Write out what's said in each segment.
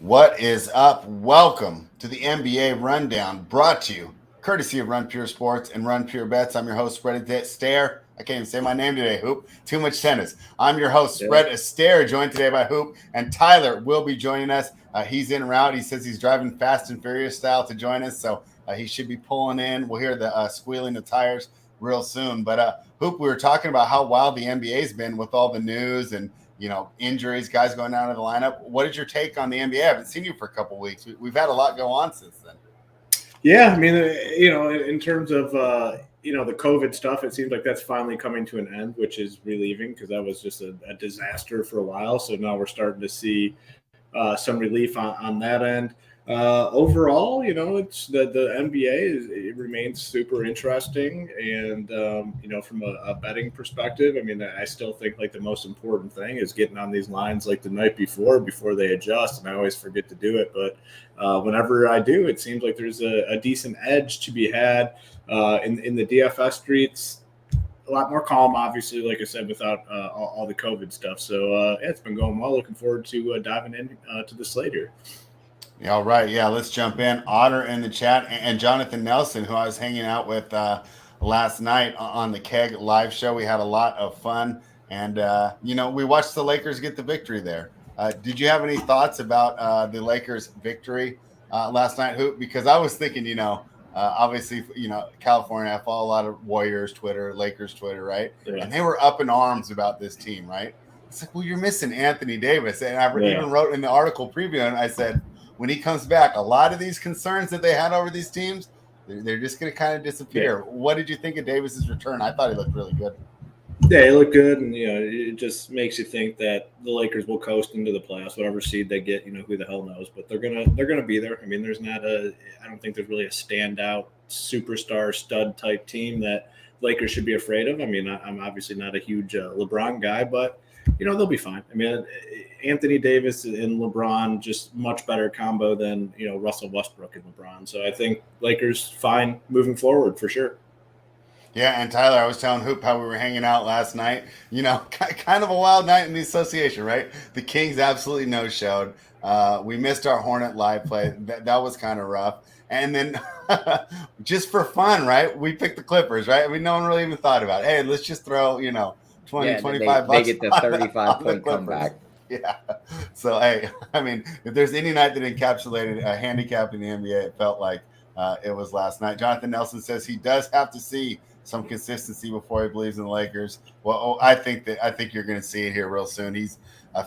What is up? Welcome to the NBA Rundown, brought to you courtesy of Run Pure Sports and Run Pure Bets. I'm your host, Spread Astaire. I can't even say my name today, Hoop. Too much tennis. I'm your host, Spread Astaire, joined today by Hoop, and Tyler will be joining us. He's en route. He says he's driving Fast and Furious style to join us, so he should be pulling in. We'll hear the squealing of tires real soon. But Hoop, we were talking about how wild the NBA's been with all the news and injuries, guys going down to the lineup. What is your take on the NBA? I haven't seen you for a couple of weeks. We've had a lot go on since then. Yeah, I mean, in terms of, the COVID stuff, it seems like that's finally coming to an end, which is relieving because that was just a disaster for a while. So now we're starting to see some relief on that end. Overall, it's the NBA it remains super interesting, and from a betting perspective, I mean, I still think like the most important thing is getting on these lines like the night before they adjust, and I always forget to do it, but whenever I do, it seems like there's a decent edge to be had in the DFS streets. A lot more calm, obviously, like I said, without all the COVID stuff. So it's been going well. Looking forward to diving in to the slate here. Yeah, all right. Yeah, let's jump in. Otter in the chat and Jonathan Nelson, who I was hanging out with last night on the Keg live show. We had a lot of fun, and we watched the Lakers get the victory there. Did you have any thoughts about the Lakers' victory last night? Because I was thinking, obviously, California, I follow a lot of Warriors Twitter, Lakers Twitter, right? Yeah. And they were up in arms about this team, right? It's like, well, you're missing Anthony Davis. And I even wrote in the article preview, and I said, when he comes back, a lot of these concerns that they had over these teams, they're just going to kind of disappear. Yeah. What did you think of Davis's return? I thought he looked really good. Yeah, he looked good, and it just makes you think that the Lakers will coast into the playoffs, whatever seed they get. Who the hell knows? But they're gonna be there. I mean, I don't think there's really a standout superstar stud type team that Lakers should be afraid of. I mean, I'm obviously not a huge LeBron guy, but they'll be fine. I mean, Anthony Davis and LeBron, just much better combo than Russell Westbrook and LeBron. So I think Lakers fine moving forward for sure. Yeah, and Tyler, I was telling Hoop how we were hanging out last night. Kind of a wild night in the association, right? The Kings absolutely no-showed. We missed our Hornet live play. That was kind of rough. And then just for fun, right, we picked the Clippers, right? I mean, no one really even thought about it. Hey, let's just throw, 20, 25 bucks. They get the 35-point comeback. Yeah. So, hey, I mean, if there's any night that encapsulated a handicap in the NBA, it felt like it was last night. Jonathan Nelson says he does have to see some consistency before he believes in the Lakers. Well, I think you're going to see it here real soon. He's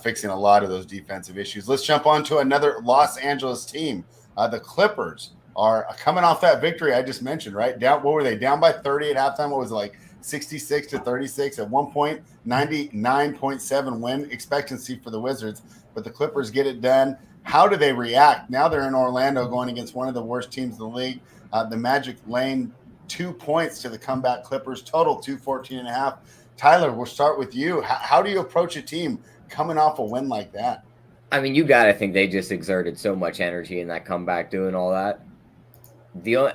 fixing a lot of those defensive issues. Let's jump on to another Los Angeles team. The Clippers are coming off that victory I just mentioned, right? What were they? Down by 30 at halftime. What was it, like 66-36? At one point, 99.7 win expectancy for the Wizards. But the Clippers get it done. How do they react? Now they're in Orlando going against one of the worst teams in the league. The Magic laying 2 points to the comeback Clippers, total 214.5. Tyler, we'll start with you. How do you approach a team coming off a win like that? I mean, you got to think they just exerted so much energy in that comeback doing all that.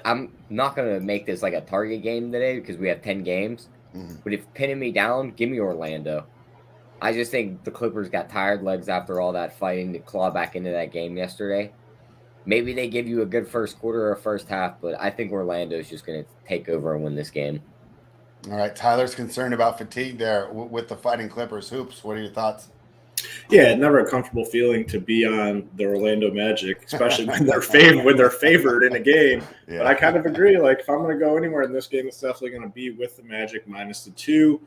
I'm not going to make this like a target game today because we have 10 games. Mm-hmm. But if pinning me down, give me Orlando. I just think the Clippers got tired legs after all that fighting to claw back into that game yesterday. Maybe they give you a good first quarter or first half, but I think Orlando is just going to take over and win this game. All right. Tyler's concerned about fatigue there with the fighting Clippers. Hoops, what are your thoughts? Yeah, never a comfortable feeling to be on the Orlando Magic, especially when they're favored in a game. Yeah. But I kind of agree. Like, if I'm going to go anywhere in this game, it's definitely going to be with the Magic minus the 2.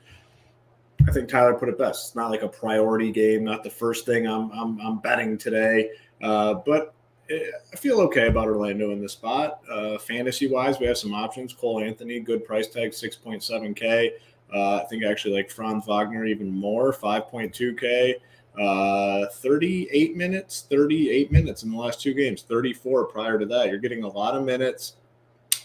I think Tyler put it best. It's not like a priority game, not the first thing I'm betting today. But I feel okay about Orlando in this spot. Fantasy-wise, we have some options. Cole Anthony, good price tag, 6.7K. I think I actually like Franz Wagner even more, 5.2K. 38 minutes in the last 2 games, 34 prior to that. You're getting a lot of minutes,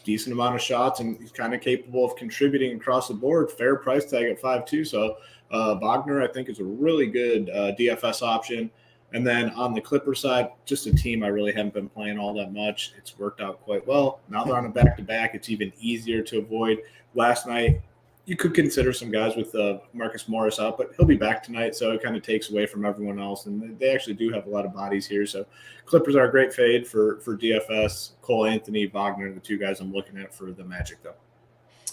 decent amount of shots, and he's kind of capable of contributing across the board. Fair price tag at 5.2. So Wagner, I think, is a really good DFS option. And then on the Clipper side, just a team I really haven't been playing all that much. It's worked out quite well. Now they're on a back-to-back. It's even easier to avoid. Last night, you could consider some guys with Marcus Morris out, but he'll be back tonight, so it kind of takes away from everyone else. And they actually do have a lot of bodies here. So Clippers are a great fade for DFS. Cole Anthony, Wagner, the two guys I'm looking at for the Magic, though.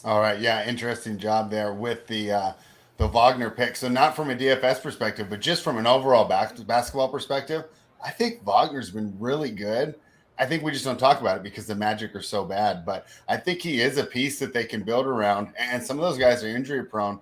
All right. Yeah, interesting job there with the Wagner pick. So not from a DFS perspective, but just from an overall basketball perspective, I think Wagner's been really good. I think we just don't talk about it because the Magic are so bad, but I think he is a piece that they can build around. And some of those guys are injury prone.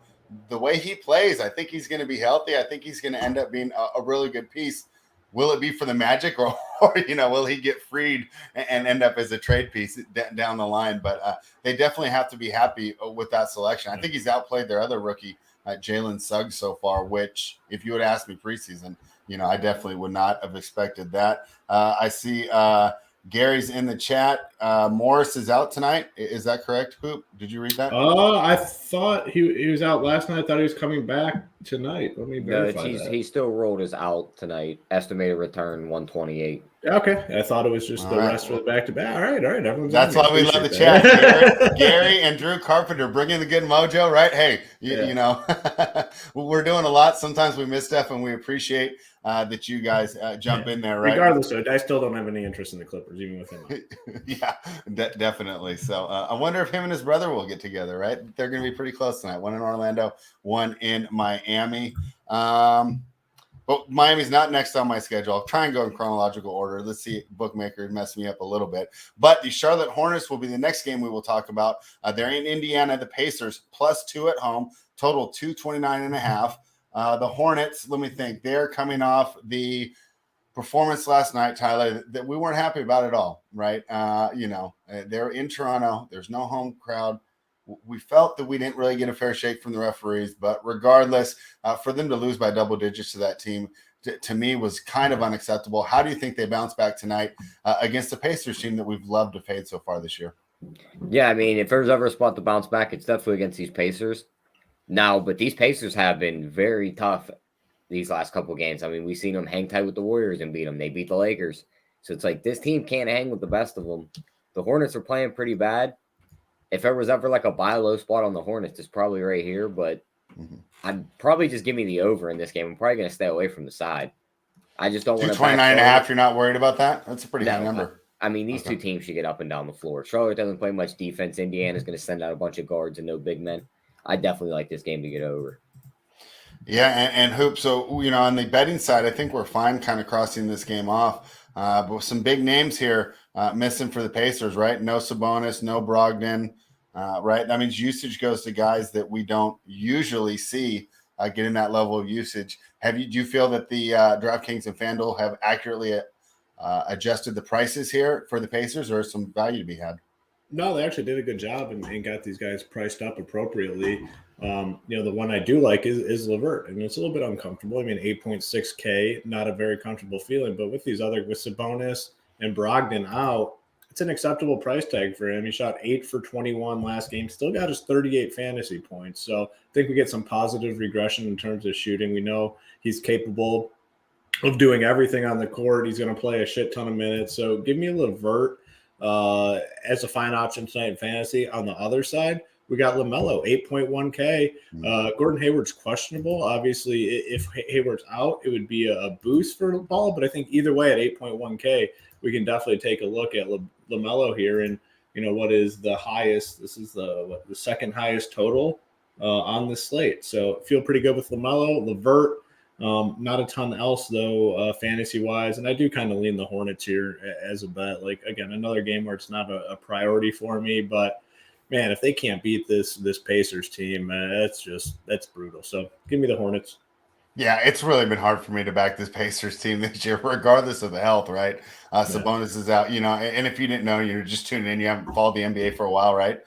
The way he plays, I think he's going to be healthy. I think he's going to end up being a really good piece. Will it be for the Magic or will he get freed and end up as a trade piece down the line? But they definitely have to be happy with that selection. I think he's outplayed their other rookie, Jalen Suggs, so far, which if you would ask me preseason, I definitely would not have expected that. I see Gary's in the chat. Morris is out tonight. Is that correct, Hoop? Did you read that? I thought he was out last night. I thought he was coming back tonight. Let me verify that. He still rolled as out tonight. Estimated return 128. Okay. I thought it was just the rest for the back-to-back. All right. Everyone's That's why we love the chat. Gary and Drew Carpenter bringing the good mojo, right? Hey, we're doing a lot. Sometimes we miss stuff, and we appreciate that you guys jump in there, right? Regardless, I still don't have any interest in the Clippers, even with him. Yeah, definitely. So I wonder if him and his brother will get together, right? They're going to be pretty close tonight. One in Orlando, one in Miami. But Miami's not next on my schedule. I'll try and go in chronological order. Let's see. Bookmaker messed me up a little bit. But the Charlotte Hornets will be the next game we will talk about. They're in Indiana. The Pacers +2 at home. Total 229.5. The Hornets, let me think. They're coming off the performance last night, Tyler, that we weren't happy about at all, right? They're in Toronto. There's no home crowd. We felt that we didn't really get a fair shake from the referees, but regardless, for them to lose by double digits to that team, to me, was kind of unacceptable. How do you think they bounce back tonight against the Pacers team that we've loved to fade so far this year? Yeah, I mean, if there's ever a spot to bounce back, it's definitely against these Pacers. Now, but these Pacers have been very tough these last couple games. I mean, we've seen them hang tight with the Warriors and beat them. They beat the Lakers. So it's like this team can't hang with the best of them. The Hornets are playing pretty bad. If there was ever like a buy low spot on the Hornets, it's probably right here. But I'd probably just give me the over in this game. I'm probably going to stay away from the side. I just don't want to. 229.5, you're not worried about that? That's a pretty high number. I mean, these two teams should get up and down the floor. Charlotte doesn't play much defense. Indiana's going to send out a bunch of guards and no big men. I definitely like this game to get over. Yeah, and Hoop, so, on the betting side, I think we're fine kind of crossing this game off. But with some big names here missing for the Pacers, right? No Sabonis, no Brogdon, right? That means usage goes to guys that we don't usually see getting that level of usage. Do you feel that the DraftKings and FanDuel have accurately adjusted the prices here for the Pacers, or is some value to be had? No, they actually did a good job and got these guys priced up appropriately. The one I do like is LeVert, and it's a little bit uncomfortable. I mean, 8.6K, not a very comfortable feeling, but with Sabonis and Brogdon out, it's an acceptable price tag for him. He shot 8 for 21 last game, still got his 38 fantasy points. So I think we get some positive regression in terms of shooting. We know he's capable of doing everything on the court. He's going to play a shit ton of minutes. So give me a LeVert as a fine option tonight in fantasy. On the other side, we got Lamello, 8.1K. Gordon Hayward's questionable. Obviously, if Hayward's out, it would be a boost for the ball. But I think either way, at 8.1K, we can definitely take a look at Lamello here. And, what is the highest? This is the second highest total on the slate. So feel pretty good with Lamello. LeVert, not a ton else, though, fantasy-wise. And I do kind of lean the Hornets here as a bet. Like, again, another game where it's not a priority for me. But, man, if they can't beat this Pacers team, that's brutal. So give me the Hornets. Yeah, it's really been hard for me to back this Pacers team this year, regardless of the health, right? Sabonis is out, and if you didn't know, you're just tuning in, you haven't followed the NBA for a while, right?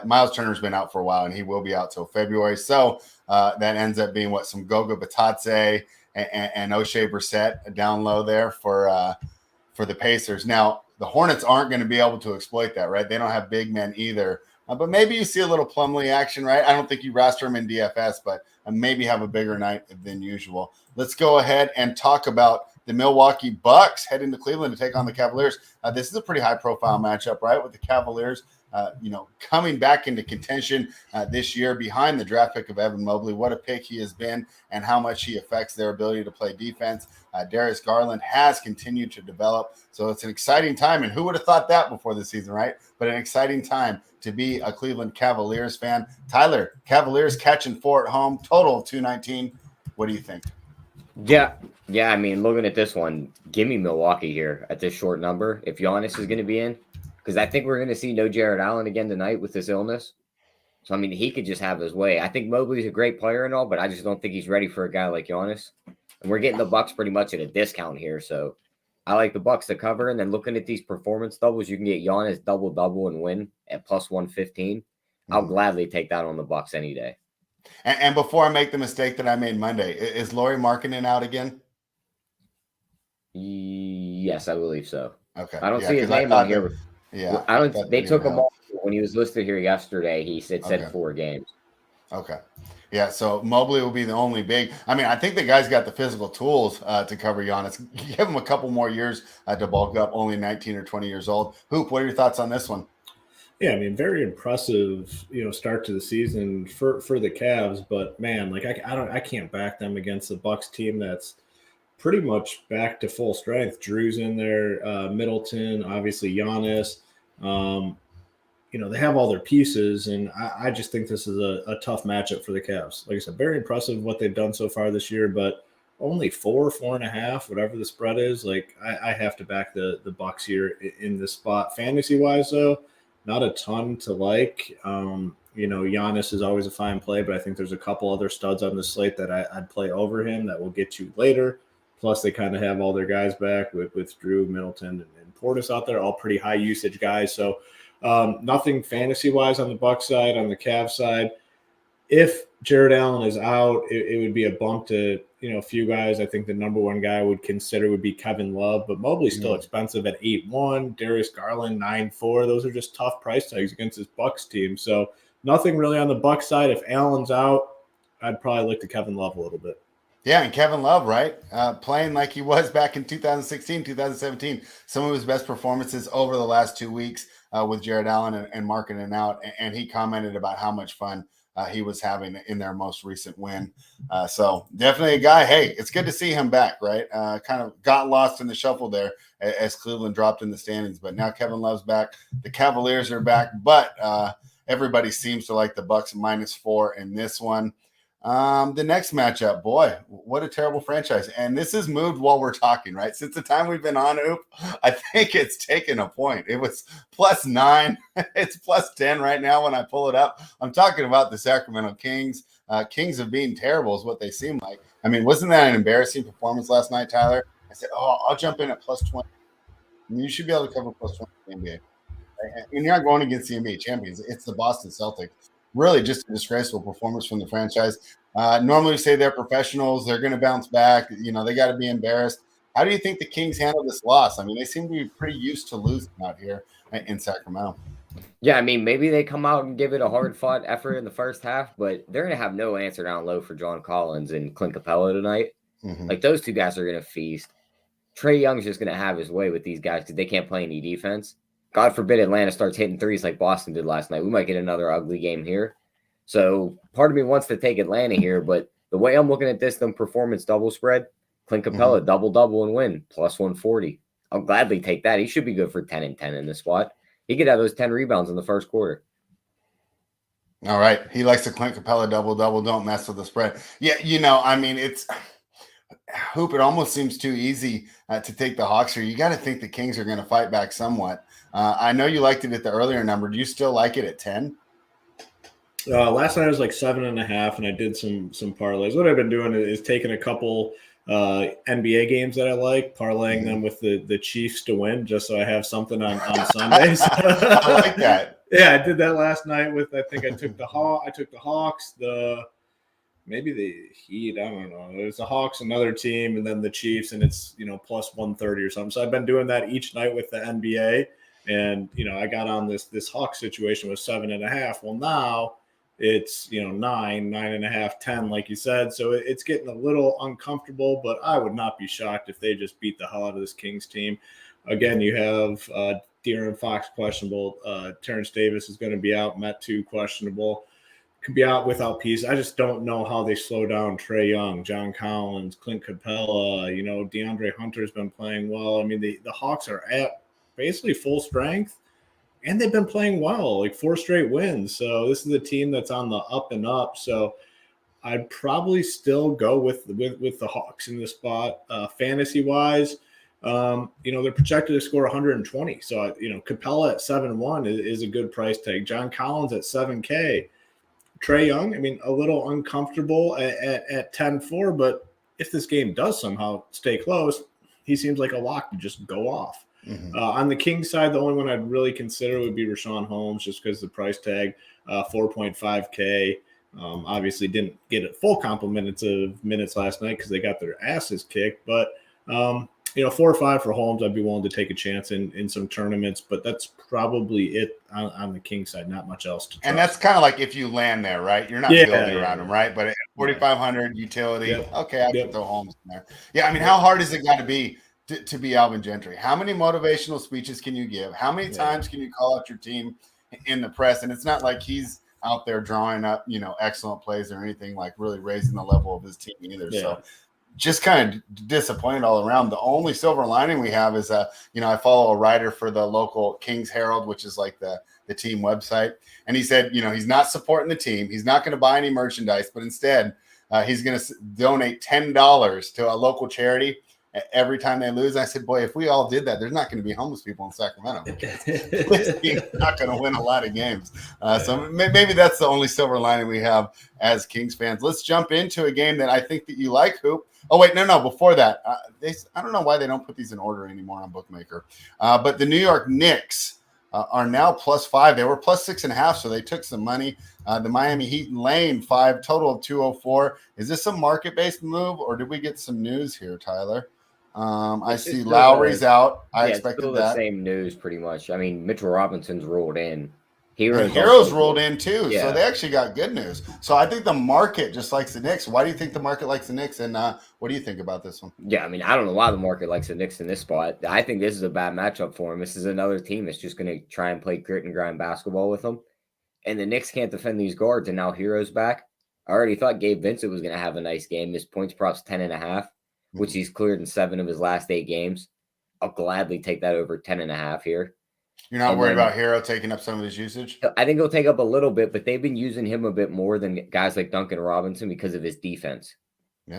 Miles Turner's been out for a while, and he will be out till February. So that ends up being some Goga Batadze and O'Shea Brissett down low there for the Pacers. Now, the Hornets aren't going to be able to exploit that, right? They don't have big men either. But maybe you see a little Plumlee action, right? I don't think you roster him in DFS, but maybe have a bigger night than usual. Let's go ahead and talk about the Milwaukee Bucks heading to Cleveland to take on the Cavaliers. This is a pretty high-profile matchup, right, with the Cavaliers coming back into contention this year behind the draft pick of Evan Mobley. What a pick he has been and how much he affects their ability to play defense. Darius Garland has continued to develop. So it's an exciting time. And who would have thought that before the season, right? But an exciting time to be a Cleveland Cavaliers fan. Tyler, Cavaliers catching 4 at home, total of 219. What do you think? Yeah. I mean, looking at this one, give me Milwaukee here at this short number. If Giannis is going to be in, because I think we're going to see no Jared Allen again tonight with this illness. So, I mean, he could just have his way. I think Mobley's a great player and all, but I just don't think he's ready for a guy like Giannis. And we're getting the Bucks pretty much at a discount here. So I like the Bucks to cover. And then looking at these performance doubles, you can get Giannis double and win at plus 115. I'll gladly take that on the Bucks any day. And before I make the mistake that I made Monday, is Lauri Markkanen out again? Yes, I believe so. Okay. I don't see his name on here. Yeah. I don't. They took him off when he was listed here yesterday. He said 4 games. Okay. Yeah, so Mobley will be the only big. I mean, I think the guy's got the physical tools to cover Giannis. Give him a couple more years to bulk up, only 19 or 20 years old. Hoop, what are your thoughts on this one? Yeah, I mean, very impressive, start to the season for the Cavs. But man, like I can't back them against the Bucks team that's pretty much back to full strength. Drew's in there, Middleton, obviously Giannis. They have all their pieces, and I just think this is a tough matchup for the Cavs. Like I said, very impressive what they've done so far this year, but only 4.5, whatever the spread is. Like I have to back the Bucks here in this spot. Fantasy-wise, though, not a ton to like. Giannis is always a fine play, but I think there's a couple other studs on the slate that I'd play over him that will get you later. Plus, they kind of have all their guys back with Drew, Middleton, and Portis out there, all pretty high usage guys. So nothing fantasy-wise on the Bucks side. On the Cavs side, if Jared Allen is out, it would be a bump to a few guys. I think the number one guy I would consider would be Kevin Love, but Mobley's still expensive at 8-1. Darius Garland 9-4. Those are just tough price tags against this Bucks team. So nothing really on the Bucks side. If Allen's out, I'd probably look to Kevin Love a little bit. Yeah, and Kevin Love, right? Playing like he was back in 2016, 2017. Some of his best performances over the last 2 weeks with Jared Allen and Markkanen out. And he commented about how much fun he was having in their most recent win. So definitely a guy, hey, it's good to see him back, right? Kind of got lost in the shuffle there as Cleveland dropped in the standings. But now Kevin Love's back. The Cavaliers are back. But everybody seems to like the Bucks -4 in this one. The next matchup, boy, what a terrible franchise. And this has moved while we're talking, right? Since the time we've been on, Oop, I think it's taken a point. It was +9. It's +10 right now when I pull it up. I'm talking about the Sacramento Kings. Kings of being terrible is what they seem like. I mean, wasn't that an embarrassing performance last night, Tyler? I said, I'll jump in at +20. I mean, you should be able to cover +20 in the NBA. And you're not going against the NBA champions. It's the Boston Celtics. Really just a disgraceful performance from the franchise. Normally we say they're professionals. They're going to bounce back. They got to be embarrassed. How do you think the Kings handle this loss? I mean, they seem to be pretty used to losing out here in Sacramento. Yeah, I mean, maybe they come out and give it a hard-fought effort in the first half, but they're going to have no answer down low for John Collins and Clint Capella tonight. Mm-hmm. Like, those two guys are going to feast. Trae Young's just going to have his way with these guys because they can't play any defense. God forbid Atlanta starts hitting threes like Boston did last night. We might get another ugly game here. So part of me wants to take Atlanta here, but the way I'm looking at this, the performance double spread, Clint Capella, double and win, +140. I'll gladly take that. He should be good for 10 and 10 in this spot. He could have those 10 rebounds in the first quarter. All right. He likes the Clint Capella double. Don't mess with the spread. Yeah, I mean, it's – Hoop, it almost seems too easy to take the Hawks here. You got to think the Kings are going to fight back somewhat. I know you liked it at the earlier number. Do you still like it at 10? Last night I was like 7.5, and I did some parlays. What I've been doing is taking a couple NBA games that I like, parlaying them with the Chiefs to win, just so I have something on Sundays. I like that. Yeah, I did that last night with. I think I took the Hawks, maybe the Heat. I don't know. There's the Hawks, another team, and then the Chiefs, and it's +130 or something. So I've been doing that each night with the NBA. And, I got on this Hawks situation with 7.5. Well, now it's, 9.5, 10, like you said. So it's getting a little uncomfortable, but I would not be shocked if they just beat the hell out of this Kings team. Again, you have De'Aaron Fox questionable. Terrence Davis is going to be out. Metu questionable. Could be out without Peace. I just don't know how they slow down Trae Young, John Collins, Clint Capella. DeAndre Hunter's been playing well. I mean, the Hawks are at basically full strength, and they've been playing well, like 4 straight wins. So this is a team that's on the up and up. So I'd probably still go with the Hawks in this spot. Fantasy-wise, they're projected to score 120. So, Capella at 7-1 is a good price tag. John Collins at 7K. Trae Young, I mean, a little uncomfortable at 10-4, but if this game does somehow stay close, he seems like a lock to just go off. Mm-hmm. On the Kings side, the only one I'd really consider would be Rashawn Holmes, just because the price tag, 4.5K. Obviously didn't get a full complement of minutes last night because they got their asses kicked. But, 4 or 5 for Holmes, I'd be willing to take a chance in some tournaments. But that's probably it on the King side. Not much else to trust. And that's kind of like if you land there, right? You're not building around him, right? But at 4,500 utility, okay, I can throw Holmes in there. Yeah, I mean, how hard is it got to be to be Alvin Gentry? How many motivational speeches can you give? How many times can you call out your team in the press? And it's not like he's out there drawing up, excellent plays or anything, like really raising the level of his team either. Yeah. So just kind of disappointed all around. The only silver lining we have is, I follow a writer for the local Kings Herald, which is like the team website. And he said, he's not supporting the team. He's not going to buy any merchandise, but instead he's going to donate $10 to a local charity every time they lose. I said, boy, if we all did that, there's not going to be homeless people in Sacramento. This team's not going to win a lot of games. So maybe that's the only silver lining we have as Kings fans. Let's jump into a game that I think that you like, Hoop. Oh, wait, no. Before that, I don't know why they don't put these in order anymore on Bookmaker. But the New York Knicks are now +5. They were +6.5, so they took some money. The Miami Heat and Lane, 5, total of 204. Is this a market-based move, or did we get some news here, Tyler? I see Lowry's out. I expected still that. The same news, pretty much. I mean, Mitchell Robinson's rolled in. Heroes rolled in too, so they actually got good news. So I think the market just likes the Knicks. Why do you think the market likes the Knicks? And what do you think about this one? Yeah, I mean, I don't know why the market likes the Knicks in this spot. I think this is a bad matchup for him. This is another team that's just going to try and play grit and grind basketball with them. And the Knicks can't defend these guards, and now Hero's back. I already thought Gabe Vincent was going to have a nice game. His points prop's 10.5. Which he's cleared in 7 of his last 8 games. I'll gladly take that over 10.5 here. You're not worried about Hero taking up some of his usage? I think he'll take up a little bit, but they've been using him a bit more than guys like Duncan Robinson because of his defense.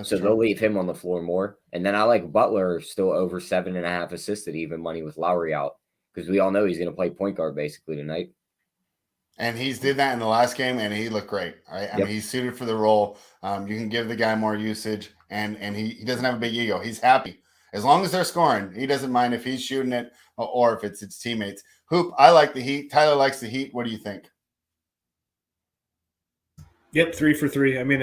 So they'll leave him on the floor more. And then I like Butler still over 7.5 assists at even money with Lowry out because we all know he's going to play point guard basically tonight. And he's did that in the last game, and he looked great. Right? I mean, he's suited for the role. You can give the guy more usage, and he doesn't have a big ego. He's happy. As long as they're scoring, he doesn't mind if he's shooting it or if it's his teammates. Hoop, I like the Heat. Tyler likes the Heat. What do you think? Yep, 3 for 3. I mean,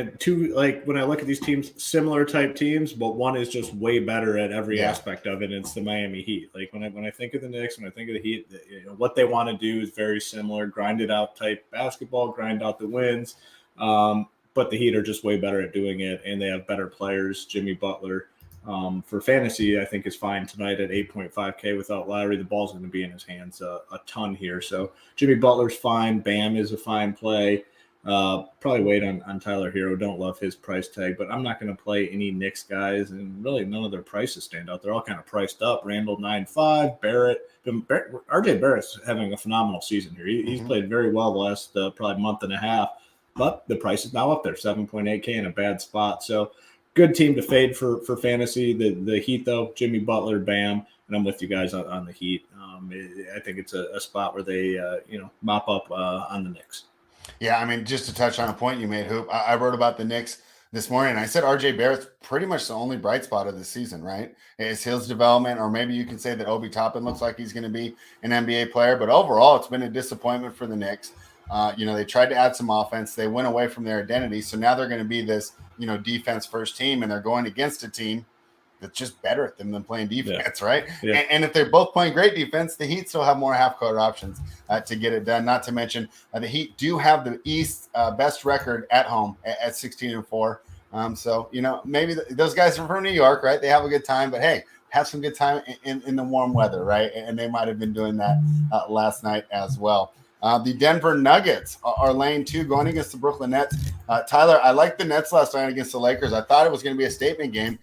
when I look at these teams, similar type teams, but one is just way better at every aspect of it. And it's the Miami Heat. Like when I think of the Knicks, when I think of the Heat, what they want to do is very similar, grind it out type basketball, grind out the wins. But the Heat are just way better at doing it, and they have better players. Jimmy Butler, for fantasy, I think is fine tonight at 8.5K without Lowry. The ball's going to be in his hands a ton here. So Jimmy Butler's fine. Bam is a fine play. Probably wait on Tyler Hero. Don't love his price tag, but I'm not going to play any Knicks guys, and really none of their prices stand out. They're all kind of priced up. Randall 9.5, Barrett. RJ Barrett's having a phenomenal season here. He's played very well the last probably month and a half, but the price is now up there, 7.8K in a bad spot. So good team to fade for fantasy. The Heat though, Jimmy Butler, Bam, and I'm with you guys on the Heat. I think it's a spot where they mop up on the Knicks. Yeah, I mean, just to touch on a point you made, Hoop, I wrote about the Knicks this morning, and I said RJ Barrett's pretty much the only bright spot of the season, right? It's his development, or maybe you can say that Obi Toppin looks like he's going to be an NBA player, but overall, it's been a disappointment for the Knicks. They tried to add some offense. They went away from their identity, so now they're going to be this, defense first team, and they're going against a team that's just better at them than playing defense, right? Yeah. And if they're both playing great defense, the Heat still have more half-court options to get it done. Not to mention the Heat do have the East best record at home at 16-4. So, maybe those guys are from New York, right? They have a good time. But, hey, have some good time in the warm weather, right? And they might have been doing that last night as well. The Denver Nuggets are laying 2 going against the Brooklyn Nets. Tyler, I liked the Nets last night against the Lakers. I thought it was going to be a statement game,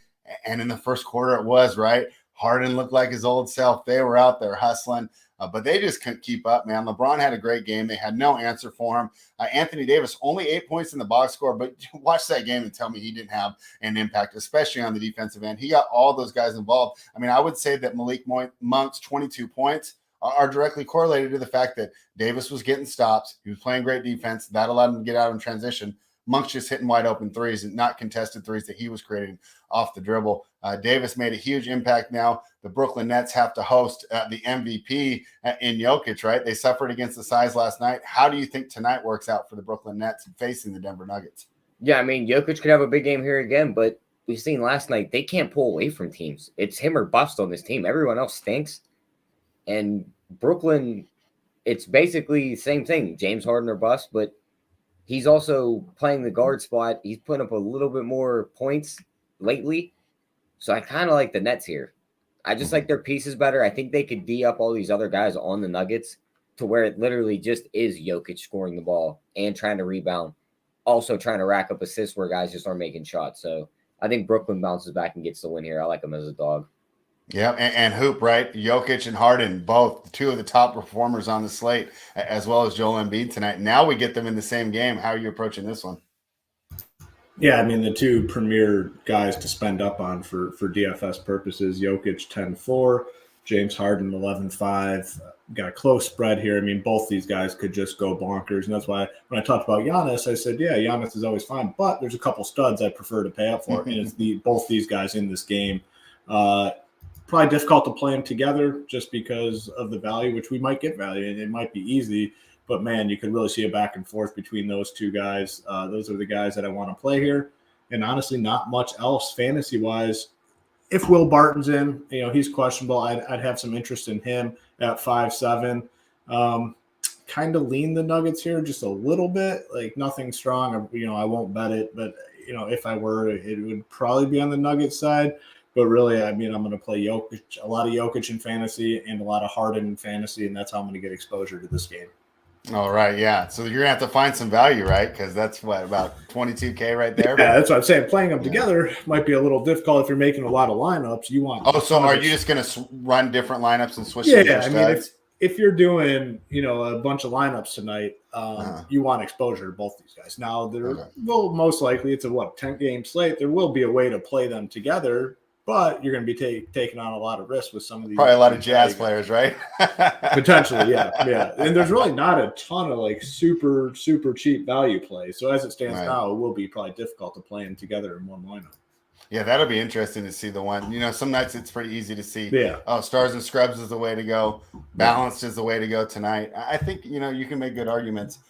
and in the first quarter it was, right? Harden looked like his old self. They were out there hustling, but they just couldn't keep up, man. LeBron had a great game. They had no answer for him. Anthony Davis, only 8 points in the box score, but watch that game and tell me he didn't have an impact, especially on the defensive end. He got all those guys involved. I mean, I would say that Malik Monk's 22 points are directly correlated to the fact that Davis was getting stops. He was playing great defense. That allowed him to get out in transition. Monk's just hitting wide open threes and not contested threes that he was creating off the dribble. Davis made a huge impact now. The Brooklyn Nets have to host the MVP in Jokic, right? They suffered against the size last night. How do you think tonight works out for the Brooklyn Nets facing the Denver Nuggets? Yeah, I mean, Jokic could have a big game here again, but we've seen last night they can't pull away from teams. It's him or bust on this team. Everyone else stinks. And Brooklyn, it's basically the same thing. James Harden or bust, but he's also playing the guard spot. He's putting up a little bit more points lately. So I kind of like the Nets here. I just like their pieces better. I think they could D up all these other guys on the Nuggets to where it literally just is Jokic scoring the ball and trying to rebound. Also trying to rack up assists where guys just aren't making shots. So I think Brooklyn bounces back and gets the win here. I like them as a dog. Yeah, and Hoop, right? Jokic and Harden, both 2 of the top performers on the slate, as well as Joel Embiid tonight. Now we get them in the same game. How are you approaching this one? Yeah, I mean, the 2 premier guys to spend up on for DFS purposes, Jokic 10-4, James Harden 11-5. Got a close spread here. I mean, both these guys could just go bonkers. And that's why when I talked about Giannis, I said, yeah, Giannis is always fine. But there's a couple studs I prefer to pay up for. And it's both these guys in this game. Probably difficult to play them together just because of the value, which we might get value, and it might be easy. But, man, you could really see a back and forth between those 2 guys. Those are the guys that I want to play here. And, honestly, not much else fantasy-wise. If Will Barton's in, he's questionable. I'd have some interest in him at 5-7. Kind of lean the Nuggets here just a little bit. Like, nothing strong. I won't bet it. But, if I were, it would probably be on the Nuggets side. But really, I mean, I'm going to play Jokic, a lot of Jokic in fantasy and a lot of Harden in fantasy, and that's how I'm going to get exposure to this game. All right, yeah. So you're going to have to find some value, right? Because that's, about $22K right there? Yeah, that's what I'm saying. Playing them together might be a little difficult if you're making a lot of lineups. You want. Oh, so are you just going to run different lineups and switch them? Yeah, I mean, if you're doing, a bunch of lineups tonight, you want exposure to both these guys. Now, will most likely, it's a 10-game slate. There will be a way to play them together. But you're going to be taking on a lot of risks with some of these. Probably a lot of Jazz players, right? Potentially, yeah. And there's really not a ton of super, super cheap value plays. So as it stands now, it will be probably difficult to play them together in one lineup. Yeah, that'll be interesting to see the one. Some nights it's pretty easy to see. Yeah. Oh, Stars and Scrubs is the way to go. Balanced is the way to go tonight. I think, you can make good arguments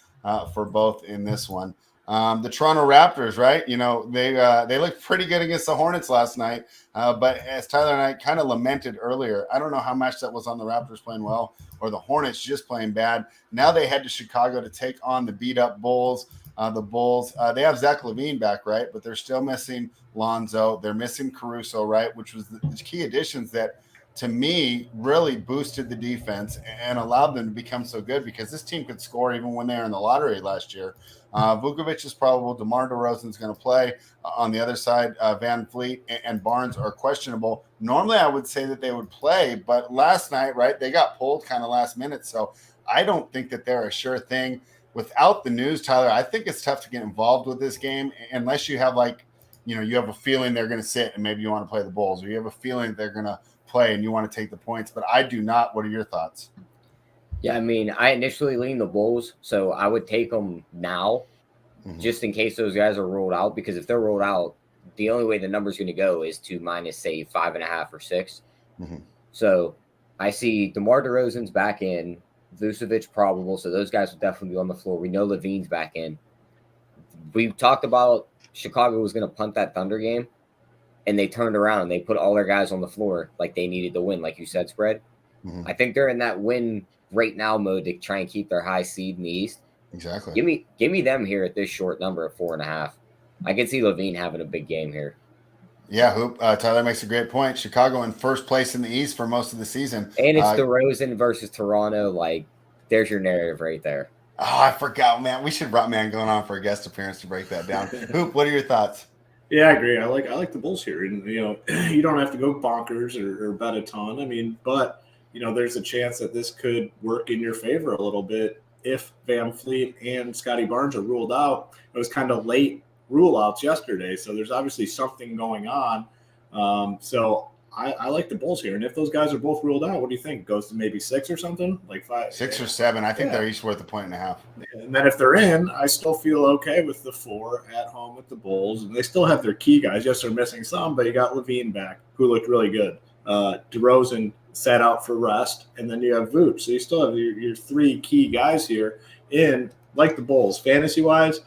for both in this one. The Toronto Raptors, right? They looked pretty good against the Hornets last night. But as Tyler and I kind of lamented earlier, I don't know how much that was on the Raptors playing well or the Hornets just playing bad. Now they head to Chicago to take on the beat-up Bulls. The Bulls, they have Zach LaVine back, right? But they're still missing Lonzo. They're missing Caruso, right? Which was the key additions that, to me, really boosted the defense and allowed them to become so good because this team could score even when they were in the lottery last year. Vukovic is probable. DeMar DeRozan is going to play. On the other side, Van Fleet and Barnes are questionable. Normally, I would say that they would play, but last night, right, they got pulled kind of last minute. So I don't think that they're a sure thing. Without the news, Tyler, I think it's tough to get involved with this game unless you have you have a feeling they're going to sit and maybe you want to play the Bulls, or you have a feeling they're going to play and you want to take the points. But I do not. What are your thoughts? Yeah, I mean, I initially leaned the Bulls, so I would take them now just in case those guys are rolled out, because if they're rolled out, the only way the number's going to go is to minus, say, 5.5 or 6. So I see DeMar DeRozan's back in, Vucevic probable, so those guys will definitely be on the floor. We know Levine's back in. We talked about Chicago was going to punt that Thunder game, and they turned around and they put all their guys on the floor like they needed to win, like you said, Spread. I think they're in that win right now mode to try and keep their high seed in the East. Exactly. Give me them here at this short number of 4.5. I can see Levine having a big game here. Yeah, Hoop. Tyler makes a great point. Chicago in first place in the East for most of the season. And it's DeRozan versus Toronto. Like, there's your narrative right there. Oh, I forgot, man. We should brought man going on for a guest appearance to break that down. Hoop, what are your thoughts? Yeah, I agree. I like the Bulls here, and you don't have to go bonkers or bet a ton. I mean, but there's a chance that this could work in your favor a little bit if Van Fleet and Scotty Barnes are ruled out. It was kind of late rule outs yesterday, so there's obviously something going on. So I like the Bulls here, and if those guys are both ruled out, what do you think? Goes to maybe 6 or something, like 5, 6 or 7. I think they're each worth 1.5. And then if they're in, I still feel okay with the 4 at home with the Bulls, and they still have their key guys. Yes, they're missing some, but you got Levine back, who looked really good. DeRozan sat out for rest, and then you have Vooch. So you still have your 3 key guys here in, like the Bulls. Fantasy-wise,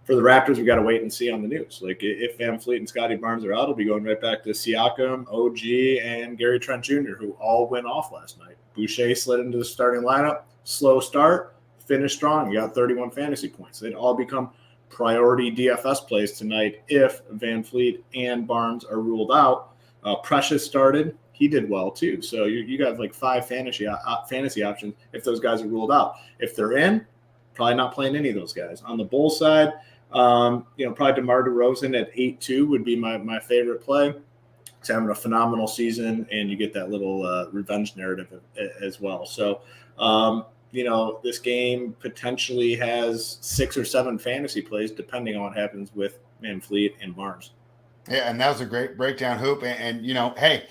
for the Raptors, we got to wait and see on the news. Like, if Van Fleet and Scotty Barnes are out, it'll be going right back to Siakam, OG, and Gary Trent Jr., who all went off last night. Boucher slid into the starting lineup, slow start, finished strong. You got 31 fantasy points. They'd all become priority DFS plays tonight if Van Fleet and Barnes are ruled out. Precious started. He did well, too. So you got like 5 fantasy options if those guys are ruled out. If they're in, probably not playing any of those guys. On the Bulls side, probably DeMar DeRozan at 8-2 would be my favorite play. He's having a phenomenal season, and you get that little revenge narrative as well. So, this game potentially has 6 or 7 fantasy plays, depending on what happens with Van Fleet and Barnes. Yeah, and that was a great breakdown, Hoop. And hey,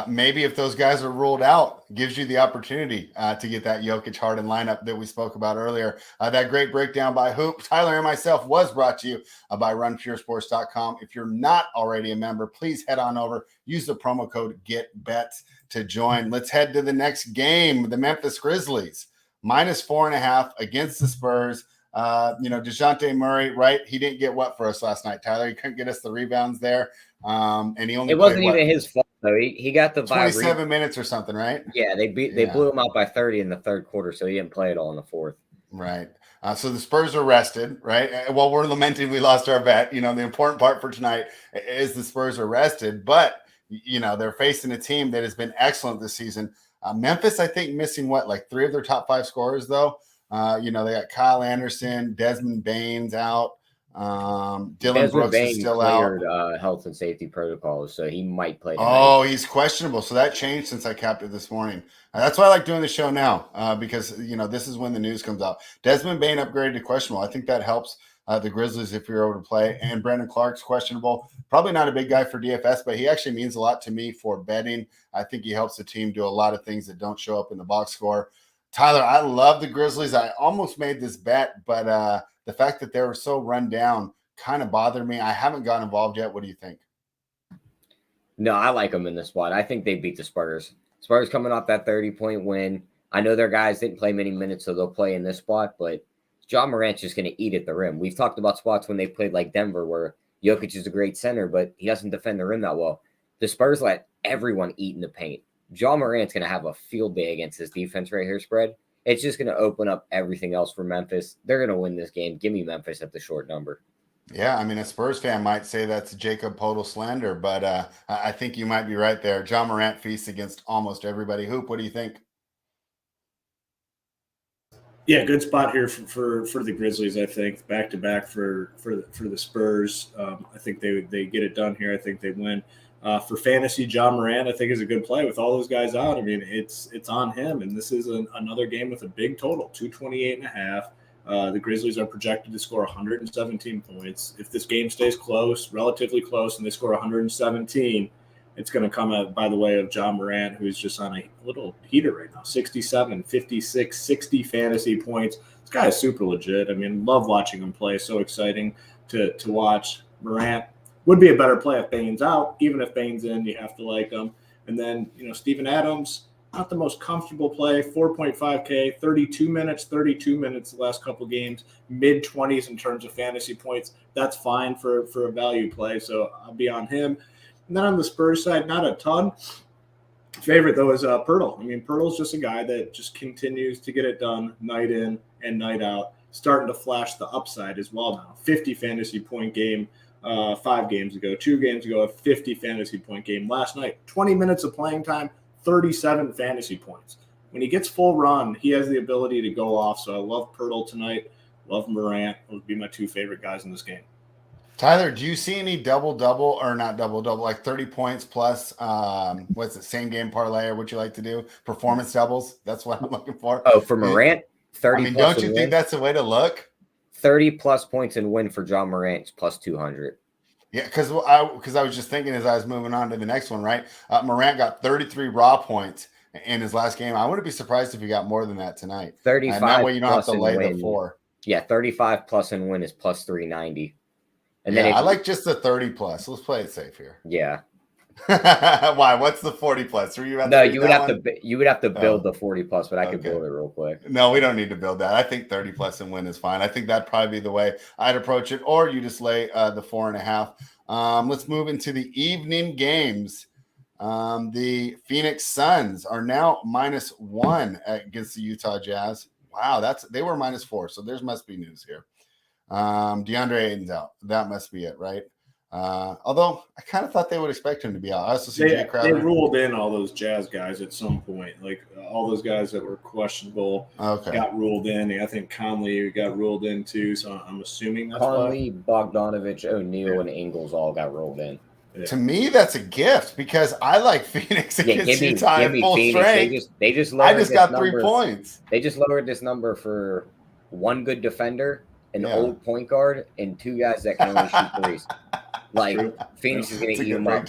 maybe if those guys are ruled out, gives you the opportunity to get that Jokic Harden lineup that we spoke about earlier. That great breakdown by Hoop, Tyler, and myself was brought to you by runpuresports.com. If you're not already a member, please head on over. Use the promo code GETBETS to join. Let's head to the next game. The Memphis Grizzlies, -4.5 against the Spurs. DeJounte Murray, right? He didn't get what for us last night, Tyler? He couldn't get us the rebounds there. And he only It wasn't even his fault, though. He got the 27 minutes or something, right? Yeah, they blew him out by 30 in the third quarter, so he didn't play at all in the fourth. Right. So the Spurs are rested, right? While we're lamenting we lost our bet, the important part for tonight is the Spurs are rested, but they're facing a team that has been excellent this season. Memphis, I think, missing like 3 of their top 5 scorers, though. They got Kyle Anderson, Desmond Baines out. Dylan Brooks is still out. Health and safety protocols, so he might play tonight. Oh, he's questionable. So that changed since I capped it this morning. That's why I like doing the show now, because this is when the news comes out. Desmond Bain upgraded to questionable. I think that helps the Grizzlies if you're able to play. And Brandon Clark's questionable. Probably not a big guy for DFS, but he actually means a lot to me for betting. I think he helps the team do a lot of things that don't show up in the box score. Tyler, I love the Grizzlies. I almost made this bet, but the fact that they were so run down kind of bothered me. I haven't gotten involved yet. What do you think? No, I like them in this spot. I think they beat the Spurs. Spurs coming off that 30-point win. I know their guys didn't play many minutes, so they'll play in this spot, but John Morant's just going to eat at the rim. We've talked about spots when they played like Denver where Jokic is a great center, but he doesn't defend the rim that well. The Spurs let everyone eat in the paint. John Morant's going to have a field day against this defense right here spread. It's just going to open up everything else for Memphis. They're going to win this game. Give me Memphis at the short number. Yeah, I mean, a Spurs fan might say that's Jacob Podol slander, but I think you might be right there. John Morant feasts against almost everybody. Hoop, what do you think? Yeah, good spot here for the Grizzlies. I think back-to-back for the Spurs. I think they get it done here. I think they win. For fantasy, John Morant, I think, is a good play with all those guys out. I mean, it's on him, and this is another game with a big total, 228.5. The Grizzlies are projected to score 117 points. If this game stays close, relatively close, and they score 117, it's going to come out by the way of John Morant, who's just on a little heater right now, 67, 56, 60 fantasy points. This guy is super legit. I mean, love watching him play. So exciting to watch. Morant would be a better play if Bane's out. Even if Bane's in, you have to like him. And then, Steven Adams, not the most comfortable play, 4.5K, 32 minutes the last couple games, mid-20s in terms of fantasy points. That's fine for a value play, so I'll be on him. And then on the Spurs side, not a ton. Favorite, though, is Pirtle. I mean, Pirtle's just a guy that just continues to get it done night in and night out, starting to flash the upside as well now. 50 fantasy point game 5 games ago, 2 games ago, a 50 fantasy point game. Last night, 20 minutes of playing time, 37 fantasy points. When he gets full run, he has the ability to go off. So I love Pirtle tonight. Love Morant. Those would be my 2 favorite guys in this game. Tyler, do you see any double-double or not double-double, like 30 points plus, what's it, same game parlay, or what you like to do? Performance doubles? That's what I'm looking for. Oh, for Morant, 30 I mean, plus don't you think that's the way to look? 30 plus points and win for John Morant plus 200. Yeah, because I was just thinking as I was moving on to the next one, right? Morant got 33 raw points in his last game. I wouldn't be surprised if he got more than that tonight. 35 and that way you don't have to plus lay and win. the 4. Yeah, 35 plus and win is plus 390. And yeah, then I like just the 30 plus. Let's play it safe here. Yeah. Why? What's the 40 plus? You would have to build the 40 plus, but I could build it real quick. No, we don't need to build that. I think 30 plus and win is fine. I think that'd probably be the way I'd approach it, or you just lay the 4.5. Let's move into the evening games. The Phoenix Suns are now -1 against the Utah Jazz. Wow, they were -4, so there must be news here. DeAndre Ayton's out. That must be it, right? Although I kind of thought they would expect him to be out. I also see Jay Crowder. They ruled in all those Jazz guys at some point. Like all those guys that were questionable got ruled in. I think Conley got ruled in too, so I'm assuming that's Conley, Bogdanovich, O'Neal, and Ingles all got ruled in. Yeah. To me, that's a gift because I like Phoenix against Utah at full strength. They just I just got 3 points. They just lowered this number for 1 good defender, an old point guard, and 2 guys that can only shoot threes. Like Phoenix is going to eat them up.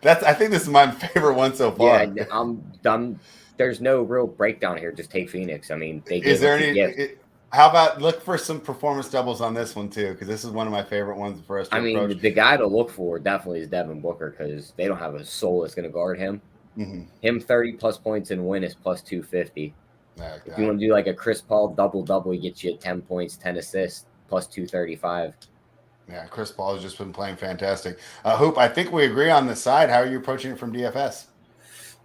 I think this is my favorite one so far. Yeah, I'm done. There's no real breakdown here. Just take Phoenix. I mean, is there any? How about look for some performance doubles on this one too? Because this is one of my favorite ones for us to approach. Mean, the guy to look for definitely is Devin Booker because they don't have a soul that's going to guard him. Mm-hmm. Him 30 plus points and win is plus 250. If you want to do like a Chris Paul double, he gets you 10 points, 10 assists, plus 235. Yeah, Chris Paul has just been playing fantastic. Hoop, I think we agree on this side. How are you approaching it from DFS?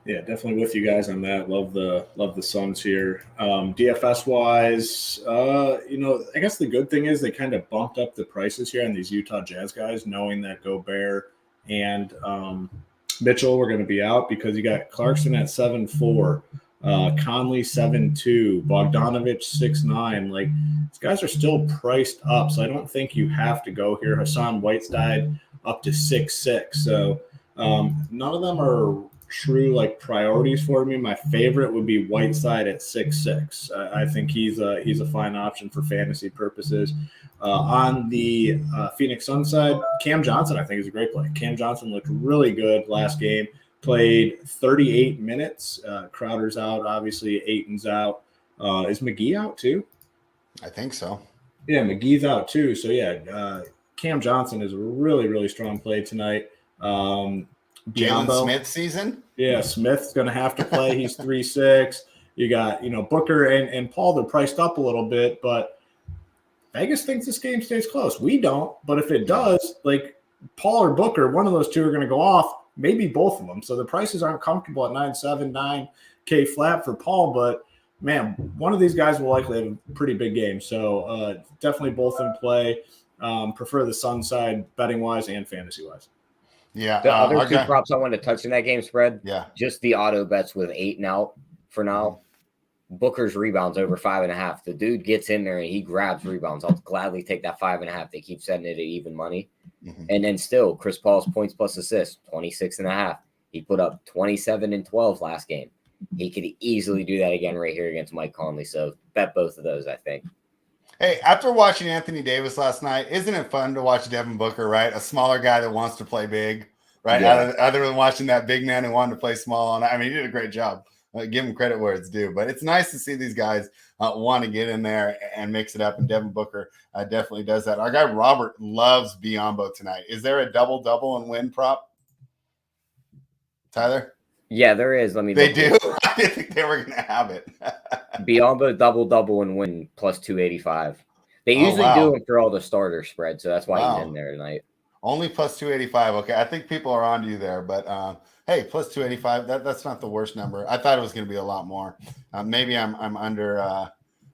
Yeah, definitely with you guys on that. Love the Suns here. DFS wise, I guess the good thing is they kind of bumped up the prices here on these Utah Jazz guys, knowing that Gobert and Mitchell were going to be out because you got Clarkson at 7'4", Conley 7'2", Bogdanovich 6'9". Like these guys are still priced up, so I don't think you have to go here. Hassan Whiteside up to 6'6". So none of them are true like priorities for me. My favorite would be Whiteside at 6'6". I think he's a fine option for fantasy purposes. On the Phoenix Suns side, Cam Johnson I think is a great play. Cam Johnson looked really good last game. Played 38 minutes. Crowder's out, obviously. Ayton's out. Is McGee out too? I think so. Yeah, McGee's out too. So yeah, Cam Johnson is a really, really strong play tonight. Jalen Smith season? Yeah, Smith's going to have to play. He's 3'6". You got, Booker and Paul, they're priced up a little bit, but Vegas thinks this game stays close. We don't, but if it does, like Paul or Booker, one of those two are going to go off, maybe both of them. So the prices aren't comfortable at 9.7, 9K flat for Paul, but man, one of these guys will likely have a pretty big game. So definitely both in play. Prefer the Sun side betting-wise and fantasy-wise. Yeah. The other 2 props I wanted to touch in that game spread. Yeah. Just the auto bets with 8 and out for now. Booker's rebounds over 5.5. The dude gets in there and he grabs rebounds. I'll gladly take that 5.5. They keep setting it at even money. Mm-hmm. And then still, Chris Paul's points plus assists, 26.5. He put up 27 and 12 last game. He could easily do that again right here against Mike Conley. So bet both of those, I think. Hey, after watching Anthony Davis last night, isn't it fun to watch Devin Booker, right? A smaller guy that wants to play big, right? Yeah. Other than watching that big man who wanted to play small. I mean, he did a great job. Give him credit where it's due. But it's nice to see these guys want to get in there and mix it up. And Devin Booker definitely does that. Our guy Robert loves Biyombo tonight. Is there a double and win prop, Tyler? Yeah, there is. They do? I didn't think they were going to have it. Biyombo double and win plus 285. They usually do them for all the starter spread, so that's why he's in there tonight. Only plus 285. Okay, I think people are on to you there, but hey, plus 285. That's not the worst number. I thought it was going to be a lot more. Maybe I'm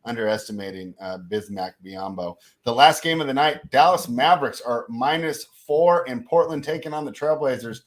underestimating Bismack Biyombo. The last game of the night, Dallas Mavericks are -4 in Portland taking on the Trailblazers.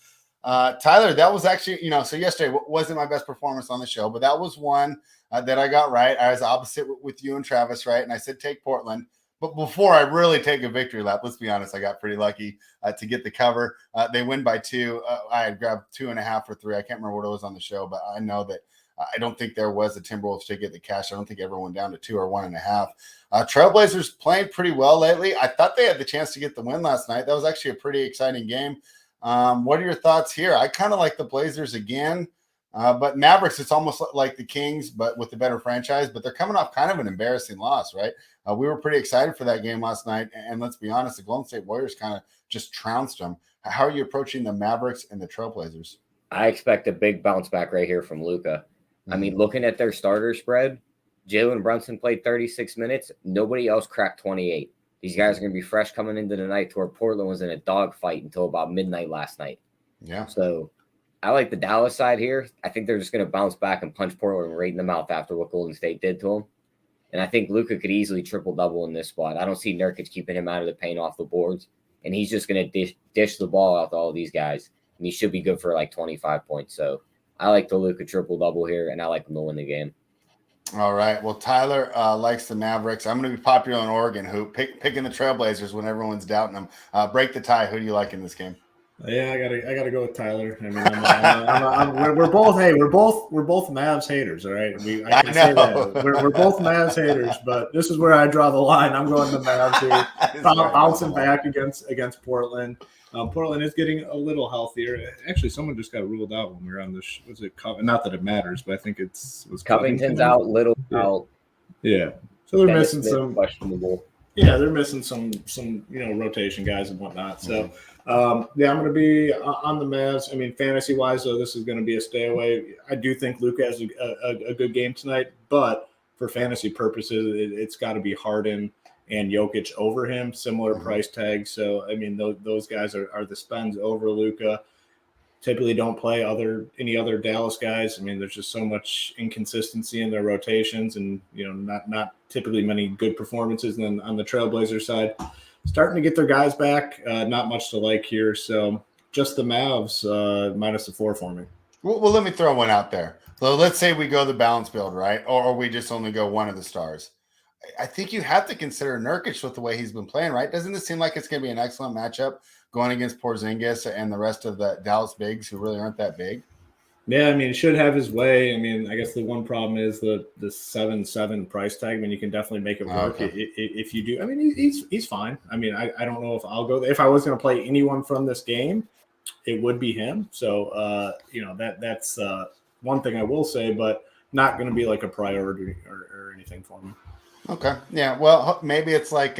Tyler, that was actually, so yesterday wasn't my best performance on the show, but that was one that I got right. I was opposite with you and Travis, right? And I said take Portland. But before I really take a victory lap, let's be honest, I got pretty lucky to get the cover. They win by 2. I had grabbed 2.5 or 3. I can't remember what it was on the show, but I know that I don't think there was a Timberwolves ticket that cashed. I don't think everyone down to 2 or 1.5. Trailblazers playing pretty well lately. I thought they had the chance to get the win last night. That was actually a pretty exciting game. What are your thoughts here? I kind of like the Blazers again, but Mavericks, it's almost like the Kings, but with the better franchise. But they're coming off kind of an embarrassing loss, right? We were pretty excited for that game last night. And let's be honest, the Golden State Warriors kind of just trounced them. How are you approaching the Mavericks and the Trailblazers? I expect a big bounce back right here from Luka. I mean, looking at their starter spread, Jalen Brunson played 36 minutes. Nobody else cracked 28. These guys are going to be fresh coming into the night to where Portland was in a dogfight until about midnight last night. Yeah. So I like the Dallas side here. I think they're just going to bounce back and punch Portland right in the mouth after what Golden State did to them. And I think Luka could easily triple-double in this spot. I don't see Nurkic keeping him out of the paint off the boards. And he's just going to dish the ball out to all these guys. And he should be good for like 25 points. So I like the Luka triple-double here, and I like him to win the game. All right. Well, Tyler likes the Mavericks. I'm going to be popular in Oregon, picking the Trailblazers when everyone's doubting them. Break the tie. Who do you like in this game? Yeah, I gotta go with Tyler. I mean, we're both Mavs haters. All right, I can say that we're both Mavs haters, but this is where I draw the line. I'm going to Mavs here, bouncing back against Portland. Portland is getting a little healthier. Actually, someone just got ruled out when we were on this. Was it not that it matters, but I think it was Covington's out, Little out. Yeah, so they're missing some questionable. Yeah, they're missing some rotation guys and whatnot. So. I'm going to be on the Mavs. I mean, fantasy-wise, though, this is going to be a stay away. I do think Luka has a good game tonight, but for fantasy purposes, it's got to be Harden and Jokic over him, similar price tag. So, I mean, those guys are the spends over Luka. Typically don't play any other Dallas guys. I mean, there's just so much inconsistency in their rotations and, not typically many good performances. And then on the Trailblazer side, starting to get their guys back. Not much to like here. So just the Mavs -4 for me. Well, let me throw one out there. So let's say we go the balance build, right? Or we just only go one of the stars. I think you have to consider Nurkic with the way he's been playing, right? Doesn't it seem like it's going to be an excellent matchup going against Porzingis and the rest of the Dallas bigs who really aren't that big? Yeah, I mean, he should have his way. I mean, I guess the one problem is the 7-7 price tag. I mean, you can definitely make it work if you do. I mean, he's fine. I mean, I don't know if I'll go there. If I was going to play anyone from this game, it would be him. So, that's one thing I will say, but not going to be like a priority or anything for me. Okay. Yeah. Well, maybe it's like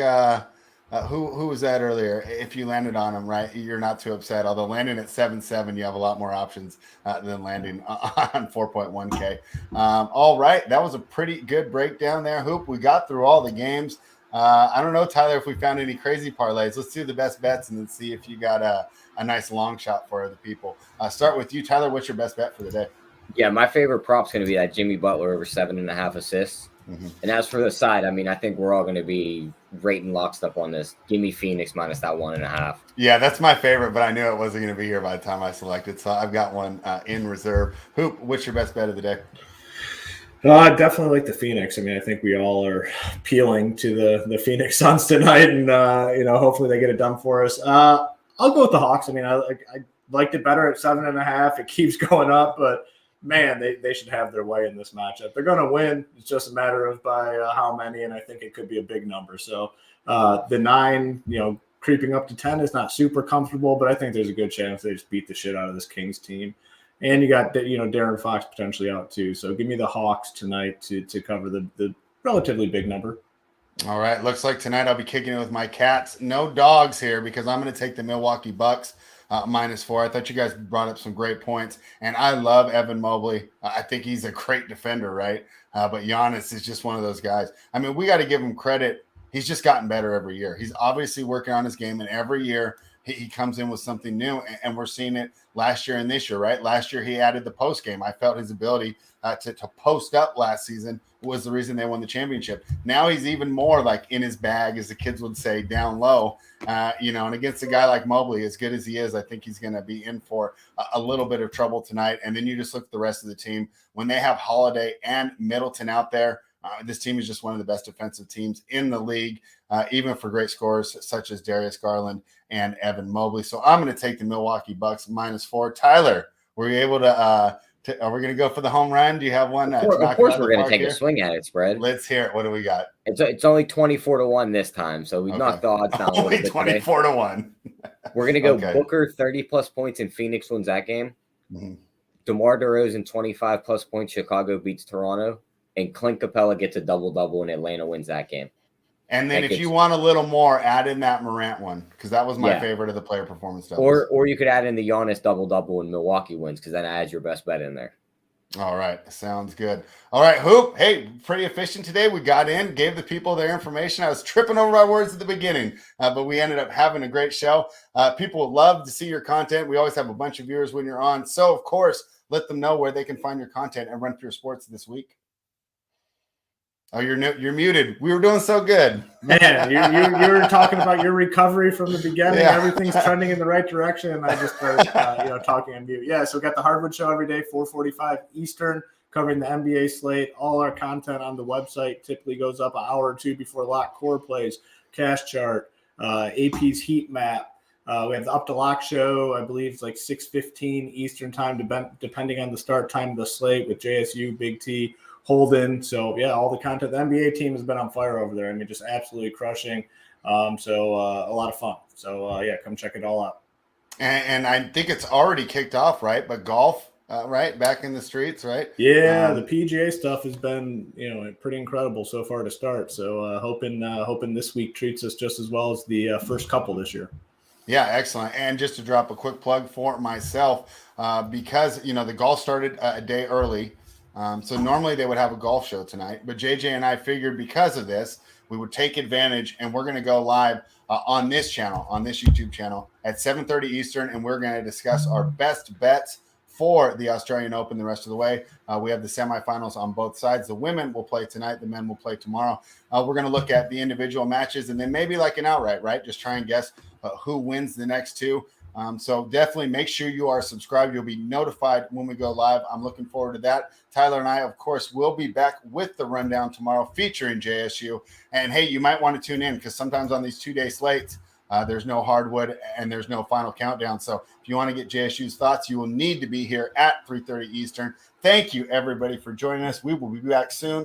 who was that earlier? If you landed on him, right, you're not too upset. Although landing at 7.7, you have a lot more options than landing on 4.1K. All right. That was a pretty good breakdown there, Hoop. We got through all the games. I don't know, Tyler, if we found any crazy parlays. Let's do the best bets and then see if you got a nice long shot for the people. Start with you, Tyler. What's your best bet for the day? Yeah, my favorite prop's going to be that Jimmy Butler over 7.5 assists. Mm-hmm. And as for the side, I mean, I think we're all going to be rating lockstep on this. Give me Phoenix minus that 1.5. Yeah, that's my favorite, but I knew it wasn't going to be here by the time I selected. So I've got one in reserve. Hoop, what's your best bet of the day? I definitely like the Phoenix. I mean, I think we all are appealing to the Phoenix Suns tonight, and hopefully they get it done for us. I'll go with the Hawks. I mean, I liked it better at 7.5. It keeps going up, but man, they should have their way in this matchup. They're going to win. It's just a matter of by how many, and I think it could be a big number. So the 9, creeping up to 10 is not super comfortable, but I think there's a good chance they just beat the shit out of this Kings team. And you got, Darren Fox potentially out too. So give me the Hawks tonight to cover the relatively big number. All right. Looks like tonight I'll be kicking it with my cats. No dogs here because I'm going to take the Milwaukee Bucks -4. I thought you guys brought up some great points. And I love Evan Mobley. I think he's a great defender, right? But Giannis is just one of those guys. I mean, we got to give him credit. He's just gotten better every year. He's obviously working on his game, and every year he comes in with something new, and we're seeing it last year and this year, right? Last year he added the post game. I felt his ability to post up last season was the reason they won the championship. Now he's even more like in his bag, as the kids would say, down low, and against a guy like Mobley, as good as he is, I think he's going to be in for a little bit of trouble tonight. And then you just look at the rest of the team. When they have Holiday and Middleton out there, this team is just one of the best defensive teams in the league, even for great scorers such as Darius Garland and Evan Mobley. So I'm going to take the Milwaukee Bucks -4. Tyler, were you able to are we going to go for the home run? Do you have one? Of course we're going to take a swing at it, spread. Let's hear it. What do we got? It's only 24-1 this time, so we knocked the odds down. Only 24-1. We're going to go Booker 30+ points and Phoenix wins that game. Mm-hmm. DeMar DeRozan 25+ points. Chicago beats Toronto, and Clint Capella gets a double-double and Atlanta wins that game. And then if you want a little more, add in that Morant one, because that was my favorite of the player performance doubles. Or you could add in the Giannis double-double and Milwaukee wins, because then adds your best bet in there. All right. Sounds good. All right, Hoop. Hey, pretty efficient today. We got in, gave the people their information. I was tripping over my words at the beginning, but we ended up having a great show. People love to see your content. We always have a bunch of viewers when you're on. So, of course, let them know where they can find your content and Run Pure Sports this week. Oh, you're muted. We were doing so good. Man, you were talking about your recovery from the beginning. Yeah. Everything's trending in the right direction, and I just started talking on mute. Yeah, so we got the Hardwood Show every day, 4:45 Eastern, covering the NBA slate. All our content on the website typically goes up an hour or two before lock core plays, cash chart, AP's heat map. We have the Up to Lock show. I believe it's like 6:15 Eastern time, depending on the start time of the slate with JSU, Big T, Holden. So, yeah, all the content. The NBA team has been on fire over there. I mean, just absolutely crushing. So a lot of fun. So, come check it all out. And I think it's already kicked off, right? But golf, right? Back in the streets, right? Yeah, the PGA stuff has been, pretty incredible so far to start. So, hoping this week treats us just as well as the first couple this year. Yeah, excellent. And just to drop a quick plug for myself, because, the golf started a day early. So normally they would have a golf show tonight, but JJ and I figured because of this, we would take advantage, and we're going to go live on this channel, on this YouTube channel at 7:30 Eastern, and we're going to discuss our best bets for the Australian Open the rest of the way. We have the semifinals on both sides. The women will play tonight. The men will play tomorrow. We're going to look at the individual matches and then maybe like an outright, right? Just try and guess who wins the next two. So definitely make sure you are subscribed. You'll be notified when we go live. I'm looking forward to that. Tyler and I, of course, will be back with the rundown tomorrow featuring JSU. And, hey, you might want to tune in because sometimes on these two-day slates, there's no hardwood and there's no final countdown. So if you want to get JSU's thoughts, you will need to be here at 3:30 Eastern. Thank you, everybody, for joining us. We will be back soon